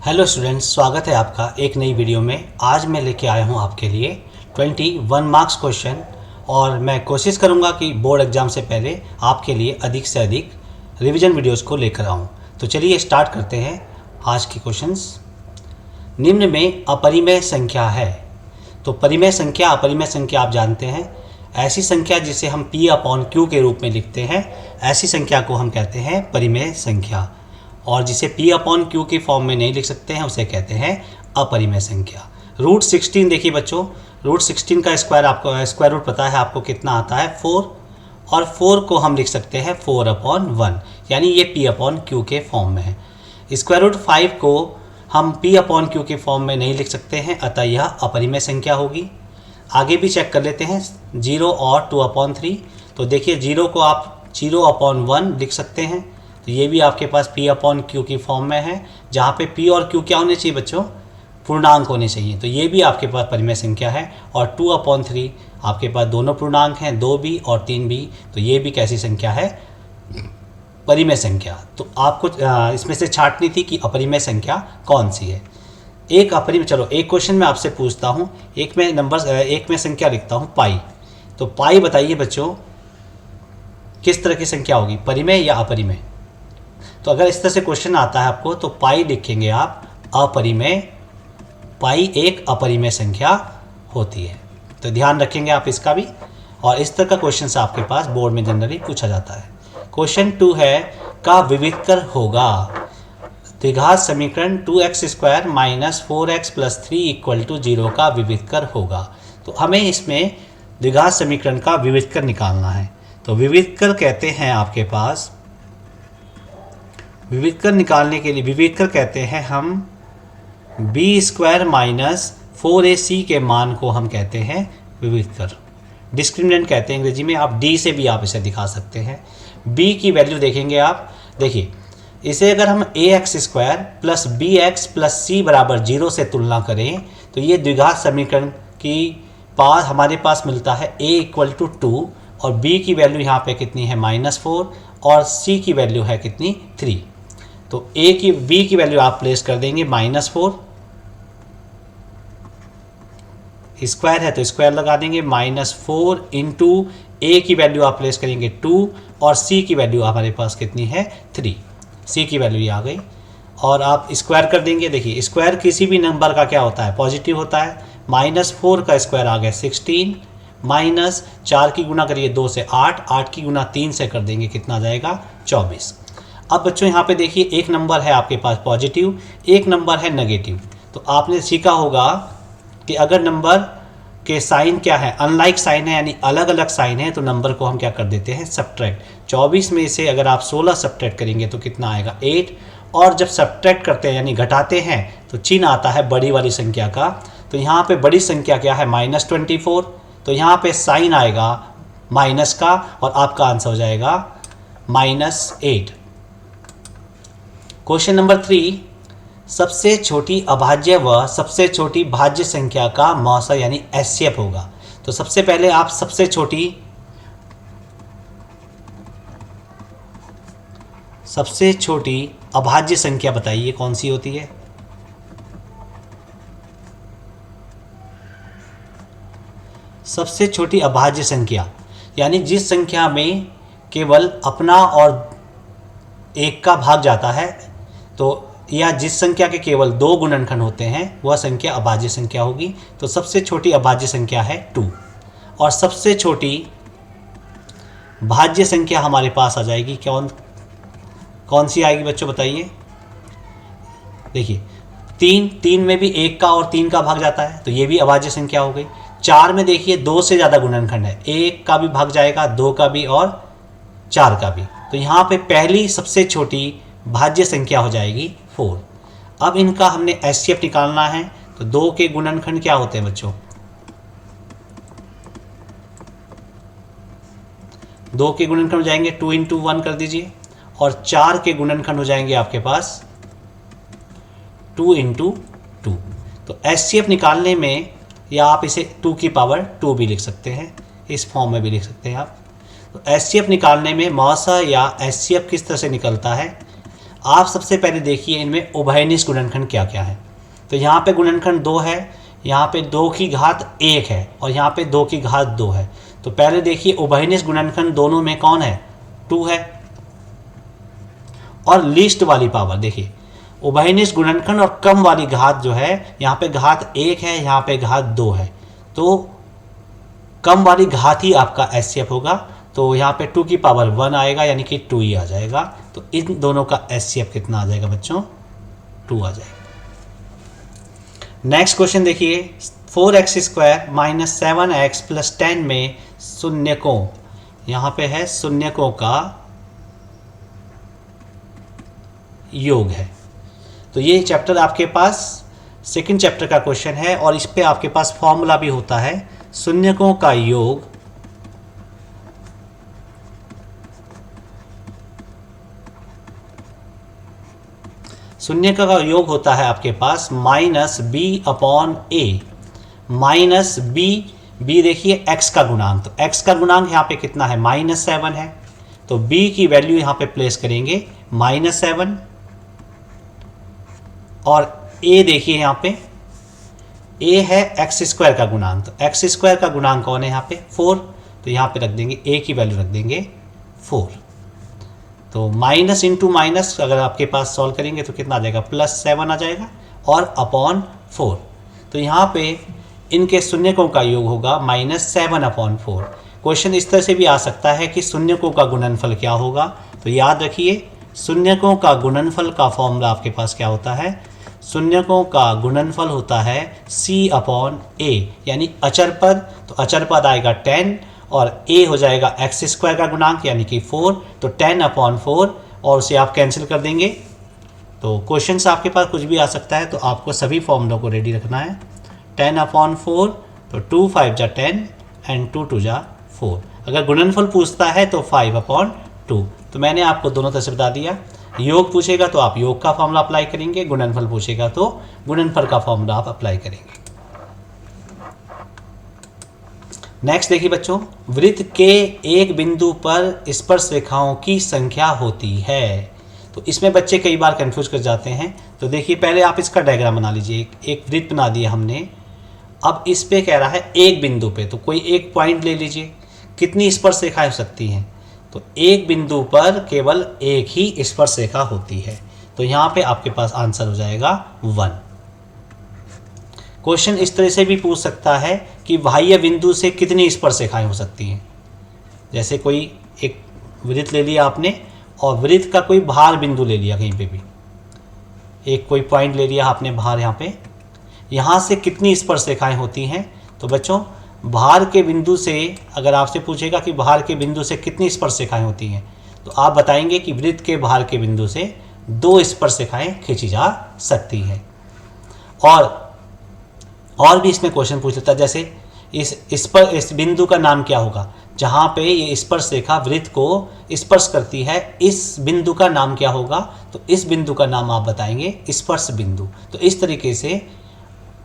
Hello students, स्वागत है आपका एक नई वीडियो में। आज मैं लेके आया हूँ आपके लिए 21 मार्क्स क्वेश्चन और मैं कोशिश करूँगा कि बोर्ड एग्ज़ाम से पहले आपके लिए अधिक से अधिक रिवीजन वीडियोस को लेकर आऊँ। तो चलिए स्टार्ट करते हैं आज के क्वेश्चंस। निम्न में अपरिमेय संख्या है। तो परिमेय संख्या, अपरिमेय संख्या आप जानते हैं, ऐसी संख्या जिसे हम P/Q के रूप में लिखते हैं, ऐसी संख्या को हम कहते हैं परिमेय संख्या। और जिसे P/Q की फॉर्म में नहीं लिख सकते हैं उसे कहते हैं अपरिमेय संख्या। रूट 16 देखिए बच्चों, रूट 16 का स्क्वायर आपको स्क्वायर रूट पता है आपको कितना आता है 4, और 4 को हम लिख सकते हैं 4/1, यानी ये P/Q के फॉर्म में है। स्क्वायर रूट 5 को हम P/Q के फॉर्म में नहीं लिख सकते हैं, अतः यह अपरिमेय संख्या होगी। आगे भी चेक कर लेते हैं 0 और 2/3। तो देखिए 0 को आप 0/1 लिख सकते हैं, तो ये भी आपके पास P/Q की फॉर्म में है, जहाँ पे P और Q क्या होने चाहिए बच्चों, पूर्णांक होने चाहिए। तो ये भी आपके पास परिमेय संख्या है। और 2/3 आपके पास दोनों पूर्णांक हैं, 2 भी और 3 भी, तो ये भी कैसी संख्या है, परिमेय संख्या। तो आपको इसमें से छांटनी थी कि अपरिमेय संख्या कौन सी है। एक अपरिमेय, चलो एक क्वेश्चन मैं आपसे पूछता हूँ, एक में संख्या लिखता हूँ पाई। तो पाई बताइए बच्चों किस तरह की संख्या होगी, परिमेय या अपरिमेय। तो अगर इस तरह से क्वेश्चन आता है आपको तो पाई लिखेंगे आप अपरिमेय। पाई एक अपरिमेय संख्या होती है, तो ध्यान रखेंगे आप इसका भी। और इस तरह का क्वेश्चन से आपके पास बोर्ड में जनरली पूछा जाता है। क्वेश्चन 2 है का विविधकर होगा। द्विघात समीकरण 2x² - 4x + 3 = 0 का विविधकर होगा। तो हमें इसमें द्विघात समीकरण का विविधकर निकालना है। तो विविधकर कहते हैं आपके पास, विविधकर निकालने के लिए विविधकर कहते हैं हम b² - 4ac के मान को हम कहते हैं विविधकर। डिस्क्रिमिनेंट कहते हैं अंग्रेजी में, आप d से भी आप इसे दिखा सकते हैं। b की वैल्यू देखेंगे आप, देखिए इसे अगर हम ax² + bx + c = 0 से तुलना करें तो ये द्विघात समीकरण की पास हमारे पास मिलता है a = 2 और b की वैल्यू यहाँ पे कितनी है -4 और c की वैल्यू है कितनी 3। तो b की वैल्यू आप प्लेस कर देंगे -4, स्क्वायर है तो स्क्वायर लगा देंगे, -4 × a की वैल्यू आप प्लेस करेंगे 2 और c की वैल्यू हमारे पास कितनी है 3। c की वैल्यू ये आ गई और आप स्क्वायर कर देंगे। देखिए स्क्वायर किसी भी नंबर का क्या होता है, पॉजिटिव होता है। -4 का स्क्वायर आ गया 16, -4 की गुना करिए 2 से 8, 8 की गुना 3 से कर देंगे, कितना आ जाएगा 24। अब बच्चों यहाँ पे देखिए एक नंबर है आपके पास पॉजिटिव, एक नंबर है नेगेटिव। तो आपने सीखा होगा कि अगर नंबर के साइन क्या है, अनलाइक साइन है, यानी अलग अलग साइन है, तो नंबर को हम क्या कर देते हैं सब्ट्रैक्ट। 24 में से अगर आप 16 सब्ट्रैक्ट करेंगे तो कितना आएगा 8। और जब सब्ट्रैक्ट करते हैं यानी घटाते हैं तो चिन्ह आता है बड़ी वाली संख्या का। तो यहाँ पे बड़ी संख्या क्या है -24, तो यहाँ पे साइन आएगा माइनस का और आपका आंसर हो जाएगा -8। क्वेश्चन नंबर 3, सबसे छोटी अभाज्य व सबसे छोटी भाज्य संख्या का मौसा यानी एचसीएफ होगा। तो सबसे पहले आप सबसे छोटी अभाज्य संख्या बताइए कौन सी होती है। सबसे छोटी अभाज्य संख्या यानी जिस संख्या में केवल अपना और एक का भाग जाता है, तो या जिस संख्या के केवल 2 गुणनखंड होते हैं वह संख्या अभाज्य संख्या होगी। तो सबसे छोटी अभाज्य संख्या है 2 और सबसे छोटी भाज्य संख्या हमारे पास आ जाएगी कौन सी आएगी बच्चों बताइए। देखिए 3 में भी 1 का और 3 का भाग जाता है, तो ये भी अभाज्य संख्या हो गई। 4 में देखिए 2 से ज़्यादा गुणनखंड है, 1 का भी भाग जाएगा, 2 का भी और 4 का भी। तो यहाँ पे पहली सबसे छोटी भाज्य संख्या हो जाएगी 4। अब इनका हमने एचसीएफ निकालना है, तो 2 के गुणनखंड क्या होते हैं बच्चों, 2 के गुणनखंड हो जाएंगे 2 × 1 कर दीजिए, और 4 के गुणनखंड हो जाएंगे आपके पास 2 × 2। तो एचसीएफ निकालने में, या आप इसे 2 की पावर 2 भी लिख सकते हैं, इस फॉर्म में भी लिख सकते हैं आप। तो एचसीएफ निकालने में मौसा या एचसीएफ किस तरह से निकलता है, आप सबसे पहले देखिए इनमें उभयनिष्ठ गुणनखंड क्या क्या है। तो यहाँ पे गुणनखंड 2 है, यहाँ पे 2 की घात 1 है और यहाँ पे 2 की घात 2 है। तो पहले देखिए उभयनिष्ठ गुणनखंड दोनों में कौन है, 2 है। और लीस्ट वाली पावर देखिए, उभयनिष्ठ गुणनखंड और कम वाली घात जो है, यहाँ पे घात 1 है, यहाँ पे घात 2 है, तो कम वाली घात ही आपका एचसीएफ होगा। तो यहाँ पे 2 की पावर 1 आएगा, यानी कि 2 ही आ जाएगा। तो इन दोनों का एचसीएफ कितना आ जाएगा बच्चों, 2 आ जाएगा। नेक्स्ट क्वेश्चन देखिए, 4x square minus 7x plus 10 में शून्यकों, यहाँ पे है शून्यकों का योग है। तो ये चैप्टर आपके पास सेकंड चैप्टर का क्वेश्चन है और इस पे आपके पास फॉर्मूला भी होता है। शून्यकों का योग शून्यकों का योग होता है आपके पास माइनस बी अपॉन ए, माइनस बी, बी देखिए x का गुणांक, तो x का गुणांक यहाँ पे कितना है, -7 है। तो b की वैल्यू यहाँ पे प्लेस करेंगे -7 और a देखिए यहाँ पे a है x स्क्वायर का गुणांक, तो x स्क्वायर का गुणांक कौन है यहाँ पे 4, तो यहाँ पे रख देंगे a की वैल्यू रख देंगे 4। तो माइनस इंटू माइनस अगर आपके पास सॉल्व करेंगे तो कितना आ जाएगा, +7 आ जाएगा और अपॉन 4। तो यहाँ पे इनके शून्यकों का योग होगा -7/4। क्वेश्चन इस तरह से भी आ सकता है कि शून्यकों का गुणनफल क्या होगा। तो याद रखिए शून्यकों का गुणनफल का फॉर्मूला आपके पास क्या होता है, शून्यकों का गुणनफल होता है C/A, यानी अचर पद, तो अचर पद आएगा 10 और a हो जाएगा x स्क्वायर का गुणांक यानी कि 4, तो 10/4 और उसे आप कैंसिल कर देंगे। तो क्वेश्चन से आपके पास कुछ भी आ सकता है, तो आपको सभी फॉर्मूलों को रेडी रखना है। 10/4 तो 2 5 जा 10 एंड 2 2 जा 4। अगर गुणनफल पूछता है तो 5/2। तो मैंने आपको दोनों तरह से बता दिया। योग पूछेगा तो आप योग का फॉर्मूला अप्लाई करेंगे, गुणनफल पूछेगा तो गुणनफल का फॉर्मूला आप अप्लाई करेंगे। नेक्स्ट देखिए बच्चों, वृत्त के एक बिंदु पर स्पर्श रेखाओं की संख्या होती है। तो इसमें बच्चे कई बार कंफ्यूज कर जाते हैं। तो देखिए पहले आप इसका डायग्राम बना लीजिए। एक वृत्त बना दिया हमने, अब इस पे कह रहा है एक बिंदु पे, तो कोई एक पॉइंट ले लीजिए। कितनी स्पर्श रेखाएं हो सकती हैं, तो एक बिंदु पर केवल एक ही स्पर्श रेखा होती है। तो यहाँ पे आपके पास आंसर हो जाएगा 1। क्वेश्चन इस तरह से भी पूछ सकता है कि बाह्य बिंदु से कितनी स्पर्श रेखाएं हो सकती हैं। जैसे कोई एक वृत्त ले लिया आपने और वृत्त का कोई भार बिंदु ले लिया, कहीं पे भी एक कोई पॉइंट ले लिया आपने भार, यहाँ से कितनी स्पर्श रेखाएं होती हैं। तो बच्चों भार के बिंदु से अगर आपसे पूछेगा कि भार के बिंदु से कितनी स्पर्श रेखाएं होती हैं, तो आप बताएंगे कि वृत्त के भार के बिंदु से 2 स्पर्श रेखाएं खींची जा सकती हैं। और भी इसमें क्वेश्चन पूछ लेता है, जैसे इस बिंदु का नाम क्या होगा, जहाँ पे ये स्पर्श रेखा वृत्त को स्पर्श करती है, इस बिंदु का नाम क्या होगा। तो इस बिंदु का नाम आप बताएंगे स्पर्श बिंदु। तो इस तरीके से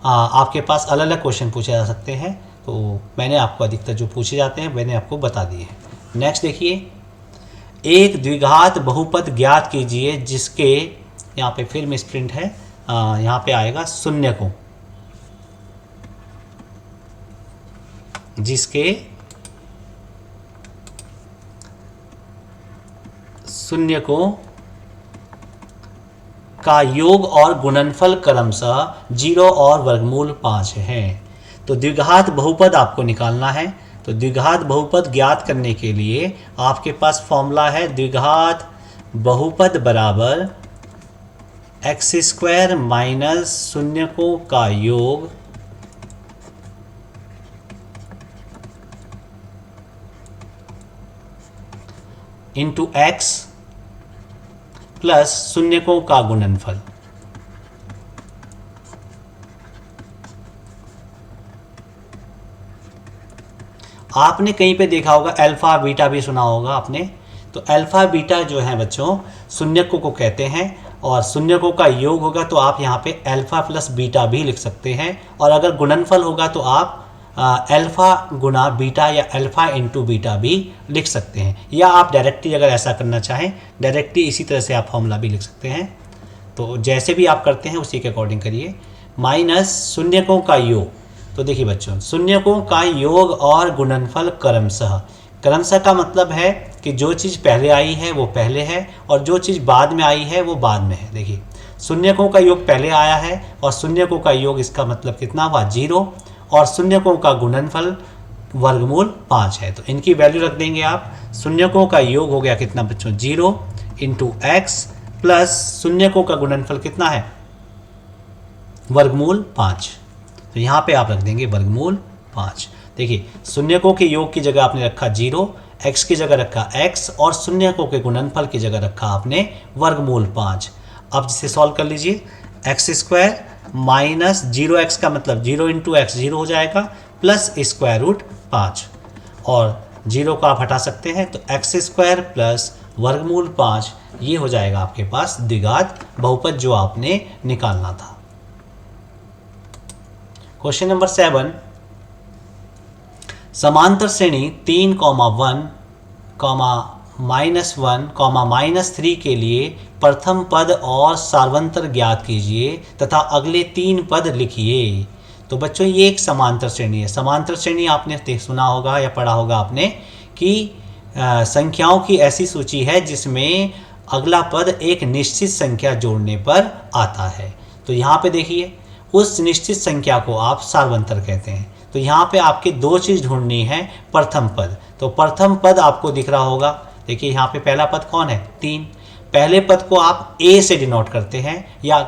आपके पास अलग अलग क्वेश्चन पूछे जा सकते हैं। तो मैंने आपको अधिकतर जो पूछे जाते हैं मैंने आपको बता दिए हैं। नेक्स्ट देखिए, एक द्विघात बहुपद ज्ञात कीजिए जिसके, यहाँ पे फिर मिसप्रिंट है, यहाँ पे आएगा शून्यकों, जिसके शून्यकों का योग और गुणनफल क्रमशः 0 और वर्गमूल 5 है। तो द्विघात बहुपद आपको निकालना है। तो द्विघात बहुपद ज्ञात करने के लिए आपके पास फॉर्मूला है, द्विघात बहुपद बराबर x² माइनस शून्यकों का योग इंटू x प्लस शून्यकों का गुणनफल। आपने कहीं पे देखा होगा अल्फा बीटा भी सुना होगा आपने। तो अल्फा बीटा जो है बच्चों शून्यकों को कहते हैं और शून्यकों का योग होगा तो आप यहाँ पे अल्फा प्लस बीटा भी लिख सकते हैं। और अगर गुणनफल होगा तो आप अल्फ़ा गुना बीटा या अल्फ़ा इंटू बीटा भी लिख सकते हैं, या आप डायरेक्टली अगर ऐसा करना चाहें डायरेक्टली इसी तरह से आप फॉर्मूला भी लिख सकते हैं। तो जैसे भी आप करते हैं उसी के अकॉर्डिंग करिए। माइनस शून्यकों का योग, तो देखिए बच्चों शून्यकों का योग और गुणनफल क्रमशः। क्रमशः का मतलब है कि जो चीज़ पहले आई है वो पहले है और जो चीज़ बाद में आई है वो बाद में है। देखिए शून्यकों का योग पहले आया है और शून्यकों का योग इसका मतलब कितना हुआ 0, और शून्यकों का गुणनफल वर्गमूल 5 है। तो इनकी वैल्यू रख देंगे आप। शून्यकों का योग हो गया कितना बच्चों 0 इंटू एक्स प्लस शून्यकों का गुणनफल कितना है वर्गमूल 5। तो यहाँ पे आप रख देंगे वर्गमूल 5। देखिए शून्यकों के योग की जगह आपने रखा 0, x की जगह रखा x और शून्यकों के गुणनफल की जगह रखा आपने वर्गमूल 5। अब जिसे सॉल्व कर लीजिए, एक्स स्क्वायर माइनस 0x का मतलब 0 इंटू एक्स 0 हो जाएगा प्लस स्क्वायर रूट 5, और 0 को आप हटा सकते हैं तो एक्स स्क्वायर प्लस वर्गमूल 5 ये हो जाएगा आपके पास द्विघात बहुपद जो आपने निकालना था। क्वेश्चन नंबर 7, समांतर श्रेणी 3, 1, -1, -3 के लिए प्रथम पद और सार्वंतर ज्ञात कीजिए तथा अगले 3 पद लिखिए। तो बच्चों ये एक समांतर श्रेणी है। समांतर श्रेणी आपने सुना होगा या पढ़ा होगा आपने कि संख्याओं की ऐसी सूची है जिसमें अगला पद एक निश्चित संख्या जोड़ने पर आता है। तो यहाँ पे देखिए उस निश्चित संख्या को आप सार्वंतर कहते हैं। तो यहाँ पे आपके दो चीज़ ढूंढनी है, प्रथम पद। तो प्रथम पद आपको दिख रहा होगा, देखिए यहाँ पे पहला पद कौन है 3। पहले पद को आप a से डिनोट करते हैं, या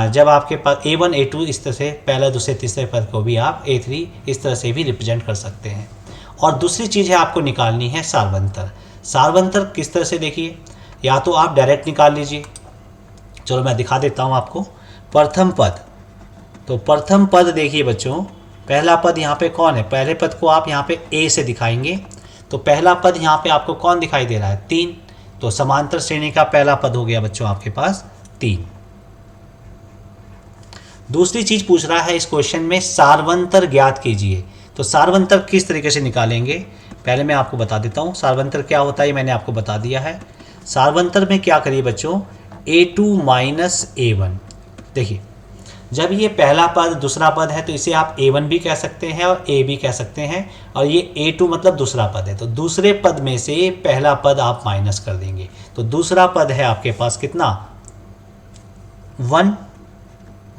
जब आपके पास a1 a2 इस तरह से पहला दूसरे तीसरे पद को भी आप a3 इस तरह से भी रिप्रेजेंट कर सकते हैं। और दूसरी चीज़ है आपको निकालनी है सार्वंतर। सार्वंतर किस तरह से देखिए, या तो आप डायरेक्ट निकाल लीजिए, चलो मैं दिखा देता हूँ आपको। प्रथम पद, तो प्रथम पद देखिए बच्चों, पहला पद यहाँ पे कौन है, पहले पद को आप यहाँ पे a से दिखाएंगे तो पहला पद यहाँ पे आपको कौन दिखाई दे रहा है 3। तो समांतर श्रेणी का पहला पद हो गया बच्चों आपके पास 3। दूसरी चीज पूछ रहा है इस क्वेश्चन में सार्वंतर ज्ञात कीजिए। तो सार्वंतर किस तरीके से निकालेंगे पहले मैं आपको बता देता हूँ। सार्वंतर क्या होता है मैंने आपको बता दिया है। सार्वंतर में क्या करिए बच्चों, a2 माइनस a1। देखिए जब ये पहला पद दूसरा पद है तो इसे आप a1 भी कह सकते हैं और a भी कह सकते हैं, और ये a2 मतलब दूसरा पद है। तो दूसरे पद में से पहला पद आप माइनस कर देंगे। तो दूसरा पद है आपके पास कितना 1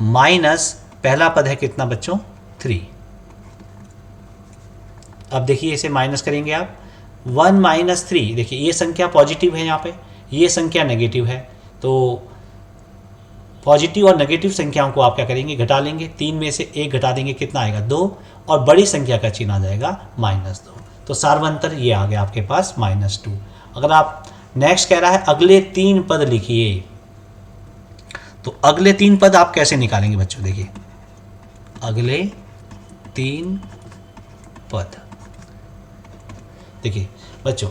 माइनस पहला पद है कितना बच्चों 3। अब देखिए इसे माइनस करेंगे आप 1 माइनस 3। देखिए ये संख्या पॉजिटिव है, यहाँ पे ये संख्या नेगेटिव है। तो पॉजिटिव और नेगेटिव संख्याओं को आप क्या करेंगे घटा लेंगे, 3 में से 1 घटा देंगे कितना आएगा 2, और बड़ी संख्या का चिन्ह आ जाएगा -2। तो सार्वंतर ये आ गया आपके पास -2। अगर आप नेक्स्ट कह रहा है अगले 3 पद लिखिए, तो अगले 3 पद आप कैसे निकालेंगे बच्चों, देखिए अगले 3 पद देखिए बच्चों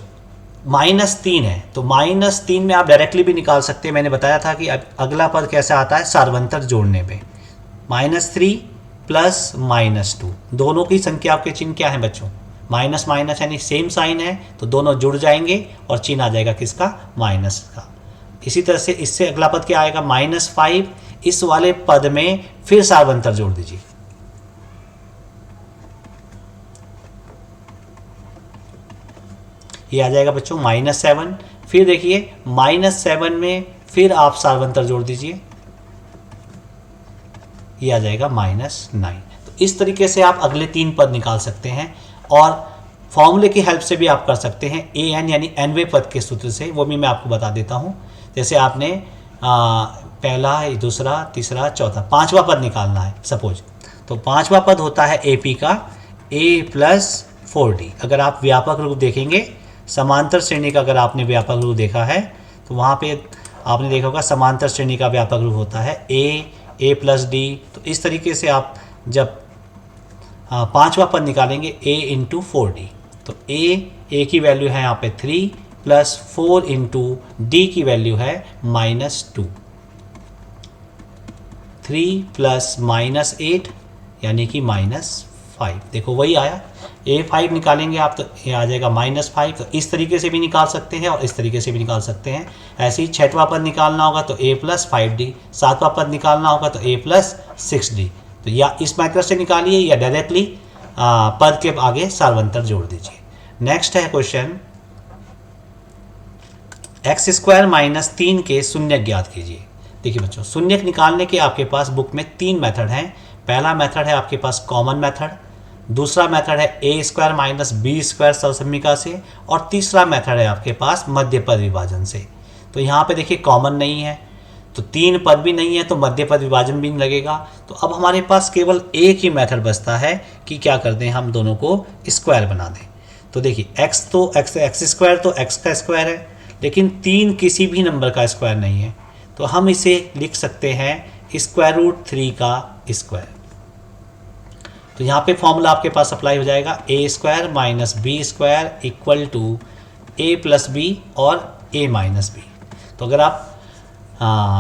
-3 है, तो -3 में आप डायरेक्टली भी निकाल सकते हैं। मैंने बताया था कि अगला पद कैसा आता है सार्वंतर जोड़ने पे, -3 प्लस -2 दोनों की संख्या आपके चिन्ह क्या है बच्चों, माइनस माइनस यानी सेम साइन है, तो दोनों जुड़ जाएंगे और चिन्ह आ जाएगा किसका माइनस का। इसी तरह से इससे अगला पद क्या आएगा -5। इस वाले पद में फिर सार्वंतर जोड़ दीजिए, ये आ जाएगा बच्चों -7। फिर देखिए -7 में फिर आप सार्वंतर जोड़ दीजिए, ये आ जाएगा -9। तो इस तरीके से आप अगले 3 पद निकाल सकते हैं, और फॉर्मूले की हेल्प से भी आप कर सकते हैं an यानी nवें पद के सूत्र से, वो भी मैं आपको बता देता हूँ। जैसे आपने पहला दूसरा तीसरा चौथा 5वां पद निकालना है सपोज, तो 5वां पद होता है AP का a + 4d। अगर आप व्यापक रूप देखेंगे समांतर श्रेणी का, अगर आपने व्यापक रूप देखा है तो वहाँ पे आपने देखा होगा समांतर श्रेणी का व्यापक रूप होता है a + d। तो इस तरीके से आप जब 5वां पद निकालेंगे a × 4d, तो a की वैल्यू है यहाँ पे 3 + 4 × d की वैल्यू है -2। 3 + -8 यानी कि -5। 5। देखो वही आया, a5 निकालेंगे आप तो ये आ जाएगा -5। तो इस तरीके से भी निकाल सकते हैं और इस तरीके से भी निकाल सकते हैं। ऐसे ही छठवां पद निकालना होगा तो a + 5d, सातवां पद निकालना होगा तो a + 6d। तो या इस मेथड से निकालिए या डायरेक्टली पद के आगे सार्वंतर जोड़ दीजिए। नेक्स्ट है क्वेश्चन, x² - 3 के शून्यक ज्ञात कीजिए। देखिए बच्चों, शून्यक निकालने के आपके पास बुक में 3 मेथड हैं। पहला मेथड है आपके पास कॉमन मेथड, दूसरा मेथड है a² - b² सर्वसम्मिका से, और तीसरा मेथड है आपके पास मध्य पद विभाजन से। तो यहाँ पे देखिए कॉमन नहीं है, तो 3 पद भी नहीं है, तो मध्य पद विभाजन भी नहीं लगेगा। तो अब हमारे पास केवल एक ही मेथड बचता है कि क्या कर दें, हम दोनों को स्क्वायर बना दें। तो देखिए x तो x² तो x का स्क्वायर है, लेकिन 3 किसी भी नंबर का स्क्वायर नहीं है, तो हम इसे लिख सकते हैं √3 का स्क्वायर। तो यहाँ पे फॉर्मूला आपके पास अप्लाई हो जाएगा, a² - b² = a + b और a - b। तो अगर आप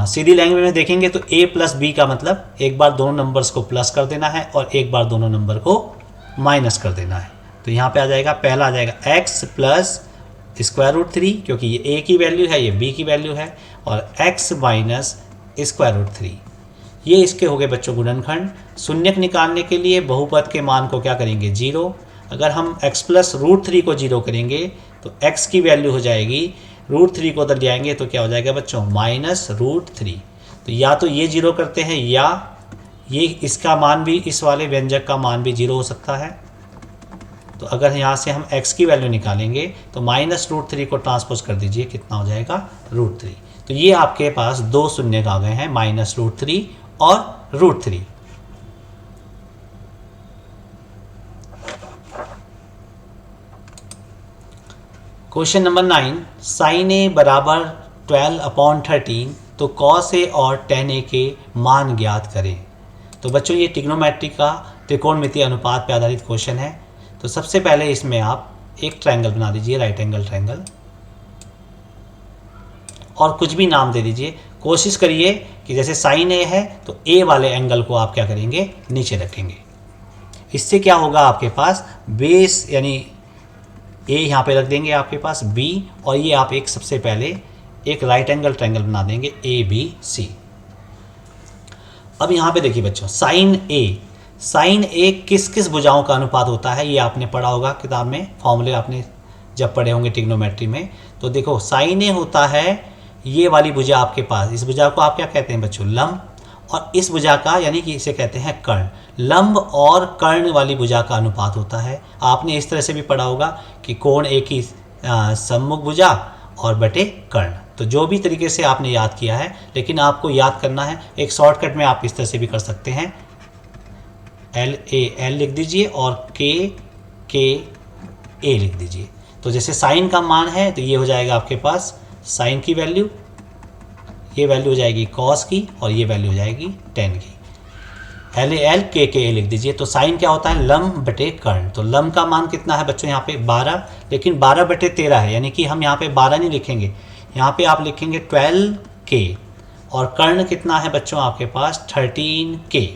सीधी लैंग्वेज में देखेंगे तो a + b का मतलब एक बार दोनों नंबर्स को प्लस कर देना है और एक बार दोनों नंबर को माइनस कर देना है। तो यहाँ पे आ जाएगा, पहला आ जाएगा x + √3, क्योंकि ये a की वैल्यू है, ये b की वैल्यू है, और x - √3। ये इसके हो गए बच्चों गुणनखंड। शून्यक निकालने के लिए बहुपद के मान को क्या करेंगे, 0। अगर हम x + √3 को 0 करेंगे तो x की वैल्यू हो जाएगी, √3 को उधर ले आएंगे तो क्या हो जाएगा बच्चों, -√3। तो या तो ये 0 करते हैं, या ये इसका मान भी, इस वाले व्यंजक का मान भी 0 हो सकता है। तो अगर यहाँ से हम x की वैल्यू निकालेंगे तो -√3 को ट्रांसपोज कर दीजिए, कितना हो जाएगा, √3। तो ये आपके पास 2 शून्य आ गए हैं, -√3 और √3। क्वेश्चन नंबर 9, sin a = 12/13, तो cos a और tan a के मान ज्ञात करें। तो बच्चों ये ट्रिग्नोमेट्री का त्रिकोणमितीय अनुपात पर आधारित क्वेश्चन है। तो सबसे पहले इसमें आप एक ट्रायंगल बना दीजिए, राइट एंगल ट्रायंगल, और कुछ भी नाम दे दीजिए। कोशिश करिए कि जैसे sin a है तो a वाले एंगल को आप क्या करेंगे, नीचे रखेंगे। इससे क्या होगा, आपके पास बेस यानी a यहाँ पे रख देंगे आपके पास, b, और ये आप एक सबसे पहले एक राइट एंगल ट्रायंगल बना देंगे ABC। अब यहाँ पे देखिए बच्चों, sin a किस किस भुजाओं का अनुपात होता है, ये आपने पढ़ा होगा किताब में, फॉर्मूले आपने जब पढ़े होंगे ट्रिग्नोमेट्री में। तो देखो sin a होता है ये वाली भुजा आपके पास, इस भुजा को आप क्या कहते हैं बच्चों, लंब, और इस भुजा का यानी कि इसे कहते हैं कर्ण। लंब और कर्ण वाली भुजा का अनुपात होता है। आपने इस तरह से भी पढ़ा होगा कि कोण एक ही सम्मुख भुजा और बटे कर्ण। तो जो भी तरीके से आपने याद किया है, लेकिन आपको याद करना है, एक शॉर्टकट में आप इस तरह से भी कर सकते हैं, L लिख दीजिए और K A लिख दीजिए। तो जैसे साइन का मान है तो ये हो जाएगा आपके पास साइन की वैल्यू, ये वैल्यू हो जाएगी कॉस की, और ये वैल्यू हो जाएगी टेन की। L K लिख दीजिए। तो साइन क्या होता है, लंब बटे कर्ण। तो लंब का मान कितना है बच्चों, यहाँ पे 12, लेकिन 12/13 है, यानी कि हम यहाँ पे 12 नहीं लिखेंगे, यहाँ पे आप लिखेंगे 12K। और कर्ण कितना है बच्चों आपके पास, 13K।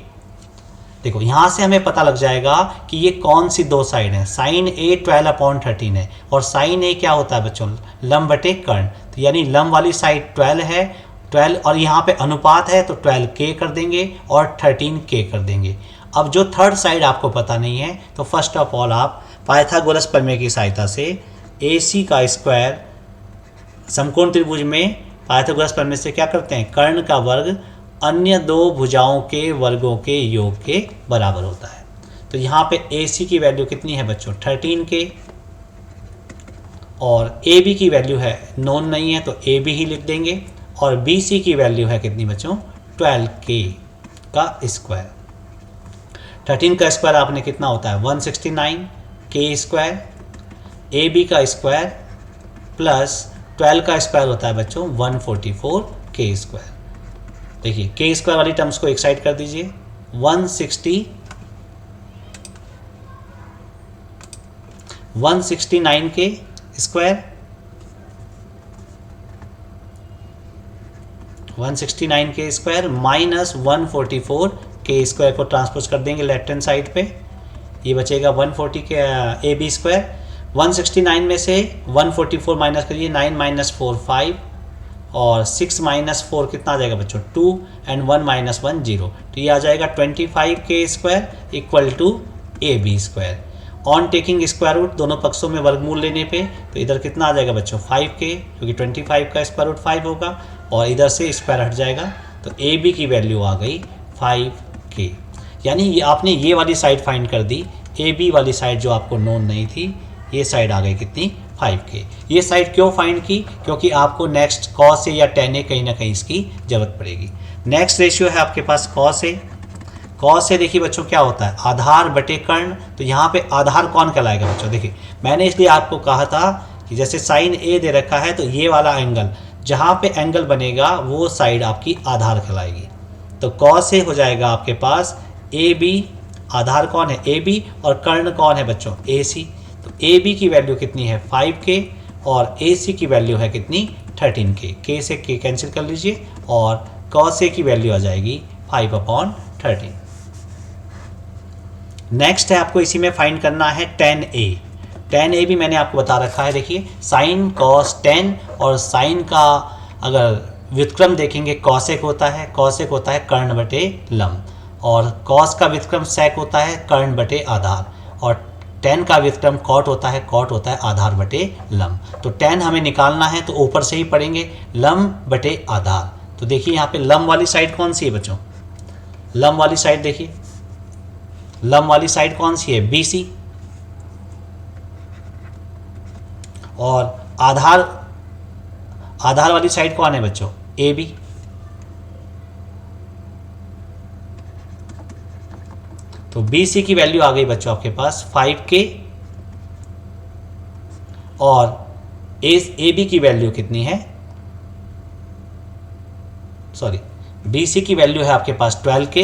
देखो यहाँ से हमें पता लग जाएगा कि ये कौन सी दो साइड हैं। साइन A 12/13 है, और साइन A क्या होता है बच्चों, लंब बटे कर्ण। तो यानी लंब वाली साइड 12 है, 12, और यहाँ पे अनुपात है तो 12K कर देंगे और 13K कर देंगे। अब जो थर्ड साइड आपको पता नहीं है, तो फर्स्ट ऑफ ऑल आप पाइथागोरस प्रमेय की सहायता से AC का स्क्वायर, समकोण त्रिभुज में पाइथागोरस प्रमेय से क्या करते हैं, कर्ण का वर्ग अन्य दो भुजाओं के वर्गों के योग के बराबर होता है। तो यहाँ पे AC की वैल्यू कितनी है बच्चों, 13K, और AB की वैल्यू है नोन नहीं है तो AB ही लिख देंगे, और BC की वैल्यू है कितनी बच्चों, 12K का स्क्वायर। 13 का स्क्वायर आपने कितना होता है 169K स्क्वायर, AB का स्क्वायर प्लस 12 का स्क्वायर होता है बच्चों 144K स्क्वायर। देखिए K स्क्वायर वाली टर्म्स को एक साइड कर दीजिए, 169K square, 169K square minus 144K square को ट्रांसपोज कर देंगे लेफ्ट हैंड साइड पे। ये बचेगा 140 के ए बी स्क्वायर। 169 में से 144 माइनस करिए, 9 माइनस 4 5 और 6 माइनस 4 कितना आ जाएगा बच्चों 2 एंड 1 माइनस 1 0। तो ये आ जाएगा 25 के square equal to a b square. On taking square root दोनों पक्षों में वर्गमूल लेने पे तो इधर कितना आ जाएगा बच्चों 5k, क्योंकि 25 का स्क्वायर रूट 5 होगा और इधर से स्क्वायर हट जाएगा तो ए बी की वैल्यू आ गई 5k। यानी ये आपने ये वाली साइड फाइंड कर दी, ए बी वाली साइड जो आपको नोन नहीं थी, ये साइड आ गई कितनी 5k। ये साइड क्यों फाइंड की, क्योंकि आपको नेक्स्ट cos ए या tan ए कहीं ना कहीं इसकी ज़रूरत पड़ेगी। नेक्स्ट रेशियो है आपके पास cos ए। cos ए देखिए बच्चों क्या होता है आधार बटे कर्ण, तो यहाँ पे आधार कौन कहलाएगा बच्चों। देखिए मैंने इसलिए आपको कहा था कि जैसे साइन ए दे रखा है तो ये वाला एंगल जहाँ पे एंगल बनेगा वो साइड आपकी आधार कहलाएगी। तो cos ए हो जाएगा आपके पास ए बी, आधार कौन है ए बी और कर्ण कौन है बच्चों ए सी। तो ए बी की वैल्यू कितनी है 5k और ए सी की वैल्यू है कितनी 13k। k से k कैंसिल कर लीजिए और cos ए की वैल्यू आ जाएगी 5/13। नेक्स्ट है आपको इसी में फाइंड करना है tan a। tan a भी मैंने आपको बता रखा है, देखिए साइन cos tan और साइन का अगर व्युत्क्रम देखेंगे cosec होता है, cosec होता है कर्ण बटे लंब, और cos का व्युत्क्रम sec होता है कर्ण बटे आधार, और tan का व्युत्क्रम cot होता है, cot होता है आधार बटे लंब। तो tan हमें निकालना है तो ऊपर से ही पढ़ेंगे लंब बटे आधार। तो देखिए यहाँ पे लंब वाली साइड कौन सी है बच्चों, लंब वाली साइड देखिए, लंब वाली साइड कौन सी है BC, और आधार वाली साइड कौन है बच्चों AB। तो BC की वैल्यू आ गई बच्चों आपके पास 5k और AB की वैल्यू कितनी है, सॉरी BC की वैल्यू है आपके पास 12k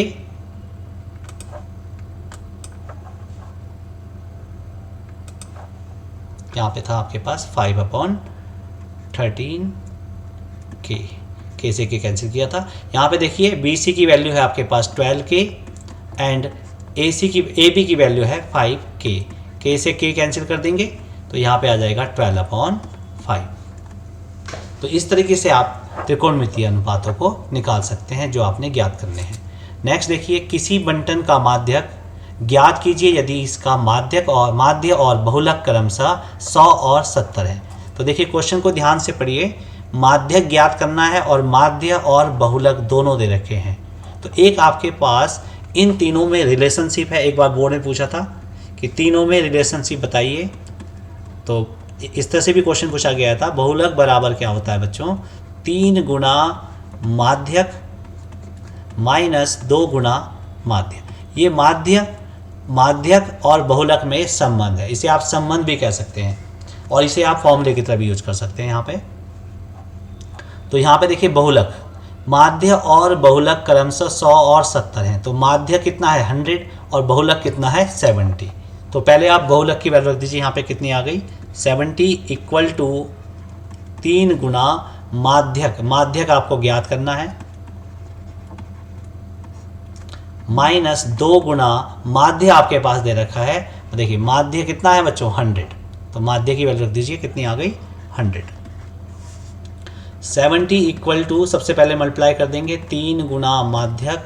यहाँ पे था आपके पास 5/13k से के कैंसिल किया था। यहाँ पे देखिए BC की वैल्यू है आपके पास 12k एंड AB की वैल्यू है 5k। k से k कैंसिल कर देंगे तो यहाँ पे आ जाएगा 12/5। तो इस तरीके से आप त्रिकोणमितीय अनुपातों को निकाल सकते हैं जो आपने ज्ञात करने हैं। नेक्स्ट देखिए किसी बंटन का माध्यक ज्ञात कीजिए यदि इसका माध्य और बहुलक क्रमशः 100 और 70 है। तो देखिए क्वेश्चन को ध्यान से पढ़िए, माध्यक ज्ञात करना है और माध्य और बहुलक दोनों दे रखे हैं। तो एक आपके पास इन तीनों में रिलेशनशिप है, एक बार बोर्ड ने पूछा था कि तीनों में रिलेशनशिप बताइए, तो इस तरह से भी क्वेश्चन पूछा गया था। बहुलक बराबर क्या होता है बच्चों 3 गुना माध्यक माइनस 2 गुना माध्य। ये माध्यक और बहुलक में संबंध है, इसे आप संबंध भी कह सकते हैं और इसे आप फॉर्मूले की तरह भी यूज कर सकते हैं यहाँ पे। तो यहाँ पे देखिए बहुलक, माध्य और बहुलक क्रमशः 100 और 70 हैं। तो माध्य कितना है 100 और बहुलक कितना है 70। तो पहले आप बहुलक की वैल्यू रख दीजिए, यहाँ पे कितनी आ गई 70 इक्वल टू 3 गुना माध्यक आपको ज्ञात करना है माइनस 2 गुना माध्य आपके पास दे रखा है। देखिए माध्य कितना है बच्चों 100, तो माध्य की वैल्यू रख दीजिए कितनी आ गई 100। 70 इक्वल टू सबसे पहले मल्टीप्लाई कर देंगे 3 गुना माध्यक,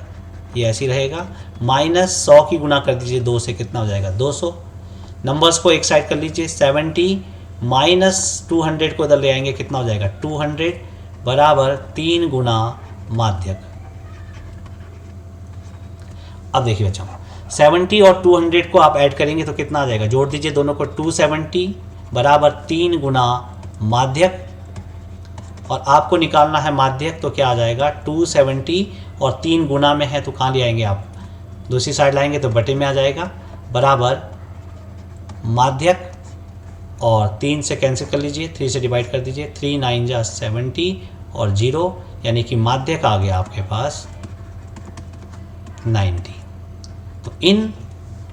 ये ऐसे ही रहेगा, माइनस 100 की गुना कर दीजिए 2 से, कितना हो जाएगा 200। नंबर्स को एक साइड कर लीजिए, 70 माइनस 200 को इधर ले आएंगे, कितना हो जाएगा 200 बराबर 3 गुना माध्यक। अब देखिए बच्चों 70 और 200 को आप ऐड करेंगे तो कितना आ जाएगा, जोड़ दीजिए दोनों को, 270 बराबर 3 गुना माध्यक, और आपको निकालना है माध्यक, तो क्या आ जाएगा 270 और 3 गुना में है तो कहाँ ले आएंगे आप, दूसरी साइड लाएंगे तो बटे में आ जाएगा, बराबर माध्यक और 3 से कैंसिल कर लीजिए, 3 से डिवाइड कर दीजिए, 3 9 जा 70 और 0, यानी कि माध्यक आ गया आपके पास 90। तो इन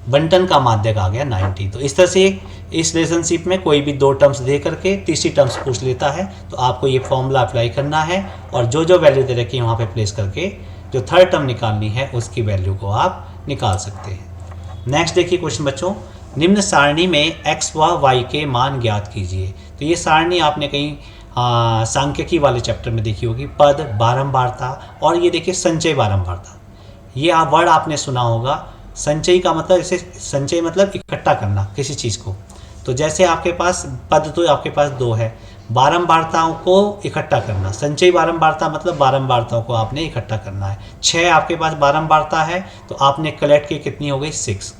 बंटन का माध्यक आ गया 90। तो इस तरह से इस रिलेशनशिप में कोई भी 2 टर्म्स दे करके तीसरी टर्म्स पूछ लेता है तो आपको ये फॉर्मूला अप्लाई करना है और जो जो वैल्यू दे रखी है वहाँ पे प्लेस करके जो थर्ड टर्म निकालनी है उसकी वैल्यू को आप निकाल सकते हैं। नेक्स्ट देखिए क्वेश्चन बच्चों, निम्न सारणी में x व y के मान ज्ञात कीजिए। तो ये सारणी आपने कहीं सांख्यिकी वाले चैप्टर में देखी होगी, पद बारंबारता और ये देखिए संचय बारंबारता। ये वर्ड आपने सुना होगा। संचय का मतलब, इसे संचय मतलब इकट्ठा करना किसी चीज़ को। तो जैसे आपके पास पद तो आपके पास 2 है, बारंबारताओं को इकट्ठा करना, संचय बारंबारता मतलब बारंबारताओं को आपने इकट्ठा करना है। 6 आपके पास बारंबारता है तो आपने कलेक्ट की कितनी हो गई 6।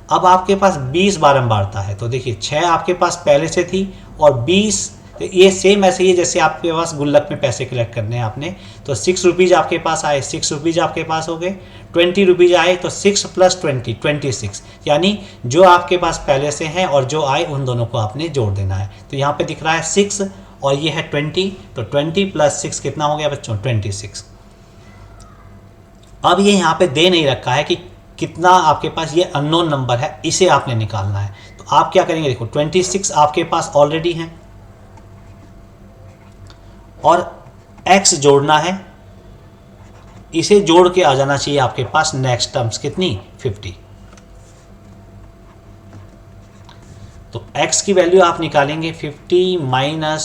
अब आपके पास 20 बारंबारता है, तो देखिए 6 आपके पास पहले से थी और 20, तो ये सेम ऐसे ही है जैसे आपके पास गुल्लक में पैसे कलेक्ट करने हैं आपने। तो 6 रुपीज़ आपके पास आए, 6 रुपीज़ आपके पास हो गए। 20 रुपीज़ आए तो 6 + 20 26, यानी जो आपके पास पहले से हैं और जो आए उन दोनों को आपने जोड़ देना है। तो यहाँ पे दिख रहा है 6 और ये है 20, तो 20 + 6 कितना हो गया बच्चों 26। अब ये यहाँ पे दे नहीं रखा है कि कितना आपके पास ये अननोन नंबर है, इसे आपने निकालना है। तो आप क्या करेंगे, देखो 26 आपके पास ऑलरेडी है और x जोड़ना है, इसे जोड़ के आ जाना चाहिए आपके पास नेक्स्ट टर्म्स कितनी 50। तो x की वैल्यू आप निकालेंगे 50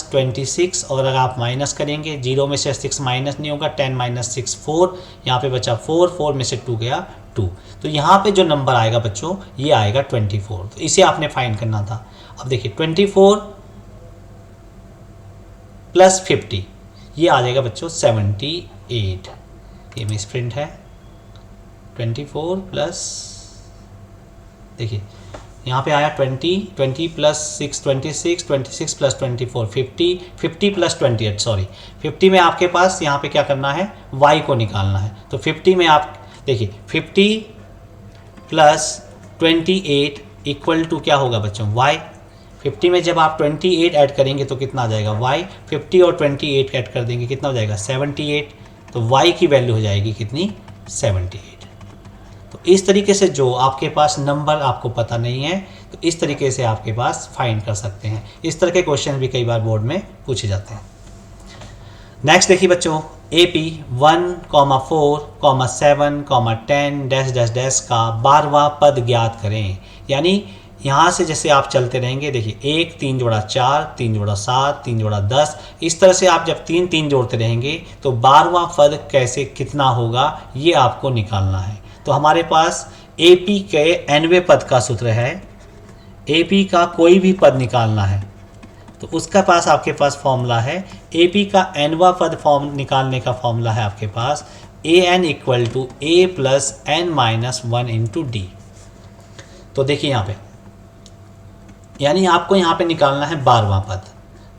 - 26, और अगर आप माइनस करेंगे 0 में से 6 माइनस नहीं होगा, 10 - 6 4, यहाँ पे बचा 4, 4 में से 2 गया 2। तो यहाँ पे जो नंबर आएगा बच्चों ये आएगा 24। तो इसे आपने फाइंड करना था। अब देखिए 24 + 50 ये आ जाएगा बच्चों 78। ये मिस प्रिंट है। 24 प्लस, देखिए यहाँ पे आया 20 + 6 26, 26 + 24 50, 50 + 28 सॉरी 50 में आपके पास यहाँ पे क्या करना है y को निकालना है। तो 50 में आप देखिए 50 + 28 = क्या होगा बच्चों y। 50 में जब आप 28 ऐड करेंगे तो कितना आ जाएगा y, 50 और 28 ऐड कर देंगे कितना हो जाएगा 78। तो y की वैल्यू हो जाएगी कितनी 78। तो इस तरीके से जो आपके पास नंबर आपको पता नहीं है तो इस तरीके से आपके पास फाइंड कर सकते हैं। इस तरह के क्वेश्चन भी कई बार बोर्ड में पूछे जाते हैं। नेक्स्ट देखिए बच्चों, AP 1, 4, 7, 10 डैश डैश डैश का 12वां पद ज्ञात करें। यानी यहाँ से जैसे आप चलते रहेंगे, देखिए 1 3 जोड़ा 4, 3 जोड़ा 7, 3 जोड़ा 10, इस तरह से आप जब 3 3 जोड़ते रहेंगे तो 12वां पद कैसे कितना होगा ये आपको निकालना है। तो हमारे पास AP के 90वें पद का सूत्र है। AP का कोई भी पद निकालना है तो उसका पास आपके पास फॉर्मूला है। AP का 90वां पद निकालने का फॉर्मूला है आपके पास AN = A + n - 1 × D। तो देखिए यहाँ पे, यानी आपको यहाँ पे निकालना है 12वां पद।